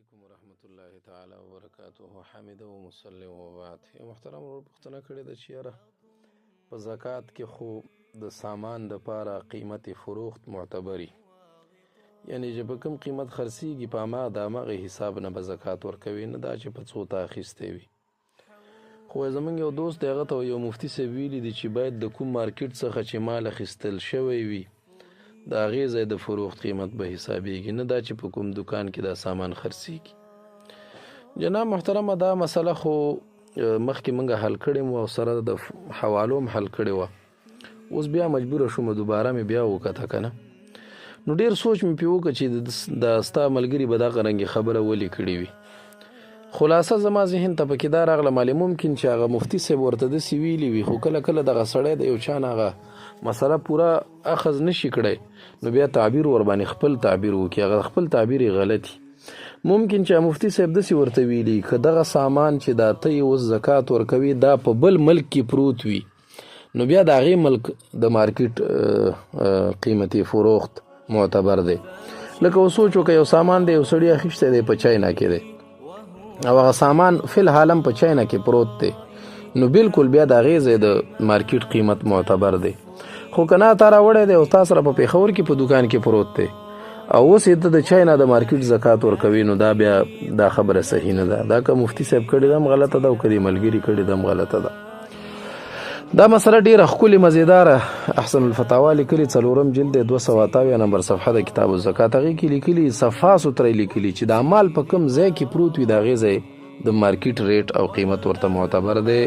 علیکم ورحمۃ الله تعالی وبرکاته. حامد و مسلم و بعد. یو محترم ورور پوښتنه کړې ده چې یاره په زکات کې خو د سامان د پاره قیمت فروخت معتبري، یعنی چې په کوم قیمت خرڅیږي په هماغه حساب نه به زکات ورکوي، نه دا چې په څو ته اخیستی وي. خو زمونږ یو دوست دی، هغه ته یو مفتي صاحب ویلي دي چې باید د کوم مارکیټ څخه چې مال اخیستل شوی وي د هغې ځای د فروخت قیمت به حسابیږي، نه دا چې په کوم دکان کې دا سامان خرڅیږي. جناب محترمه، دا مسله خو مخکې موږ حل کړې وه او سره د حوالو هم حل کړې وه. اوس بیا مجبوره شوم دوباره مې بیا وکته که نه، نو ډېر سوچ مې پرې وکړه چې د ستا ملګري به دغه رنګې خبره ولې کړې وي. خلاصه زما ذهن ته پکې دا راغله، مالې ممکن چې هغه مفتي صاحب ورته داسې ویلي وي، خو کله کله دغه سړی د یو چا نه هغه مسله پوره اخذ نشي کړی، نو بیا تعبیر ورباندې خپل تعبیر وکړي، هغه خپل تعبیر یې غلطي. ممکن چې مفتي صاحب داسې ورته ویلي که دغه سامان چې دا ته یې اوس زکات ورکوي دا په بل ملک کې پروت وي، نو بیا د هغې ملک د مارکیټ قیمتي فروخت معتبر دی. لکه اوس سوچ وکړه، یو سامان دی یو سړي اخیستی دی په چاینا کې دی او هغه سامان فی الحال هم په چاینا کې پروت دی، نو بالکل بیا د هغې ځای د مارکیټ قیمت معتبر دی. خو که نه تا راوړی دی او تا سره په پېښور کې په دکان کې پروت دی او اوس یې ته د چاینا د مارکیټ زکات ورکوي، نو دا بیا دا خبره صحیح نه ده. دا که مفتي صاحب کړې ده هم غلطه ده او که دې ملګري کړې ده هم غلطه ده. دا مسله ډېره ښکلې مزیداره احسن الفتاوا لیکلي 4 جلد 278 نمبر صفحه د کتاب الزکات، هغې کې لیکلي صفا سوتره لیکلي چې دا مال په کوم ځای کې پروت وي د هغې ځای د مارکیټ ریټ او قیمت ورته معتبر دی.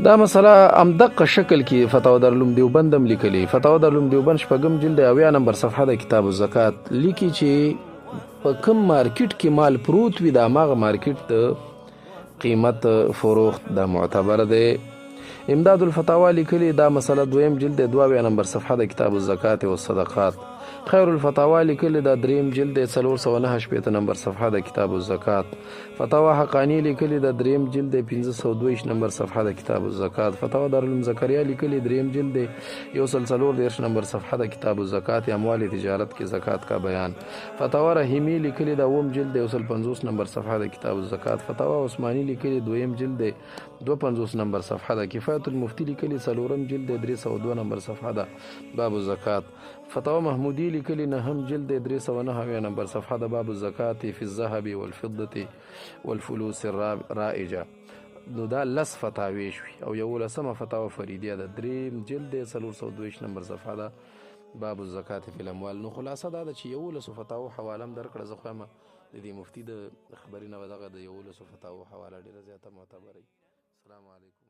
دا مسله همدغه شکل کې فتاوا دارالعلوم دیوبند هم لیکلي. فتاوا دارالعلوم دیوبند 6 جلد 80 نمبر صفحه د کتاب الزکات لیکي چې په کوم مارکیټ کې مال پروت وي د هماغه مارکیټ د قیمت فروخت د معتبر دی. امداد الفتاوا لیکلي دا مسله 2 جلد 22 نمبر صفحه د کتاب الزکات و صدقات. خیر الفتاوا لیکلي دا 3 جلد 409 نمبر صفحه د کتاب الزکات. فتاوا حقانی لیکلي دا 3 جلد 522 نمبر صفحه د کتاب الزکات. فتاوا دارالعلوم زکریا لیکلي 3 جلد 144 نمبر صفحه د کتاب الزکات اموال تجارت کې زکات کا بیان. فتاوا رحیمی لیکلي دا 9 جلد 150 نمبر صفحه د کتاب الزکات. فتاوا عثمانی لیکلي 2 جلد 250 نمبر صفحه د کفایت المفتی لیکلي 4 جلد 302 نمبر صفحه د باب الزکات. فتاوا محمودی لیکلي 9 جلد 309 نمبر صفحه د باب الزکات فی الذهب والفضه والفلوس الرائجه. نو دا لس فتاوی شوي او 11مه فتاوا فریدیه د 3 جلد 422 نمبر صفحه د باب الزکات فی الاموال. نو خلاصه دا ده چې 11 فتاوا حواله هم درکړه. زه خو یم د دې مفتي د خبرې نه به دغه د 11 فتاوا حواله ډېره زیاته معتبره وي. السلام علیکم.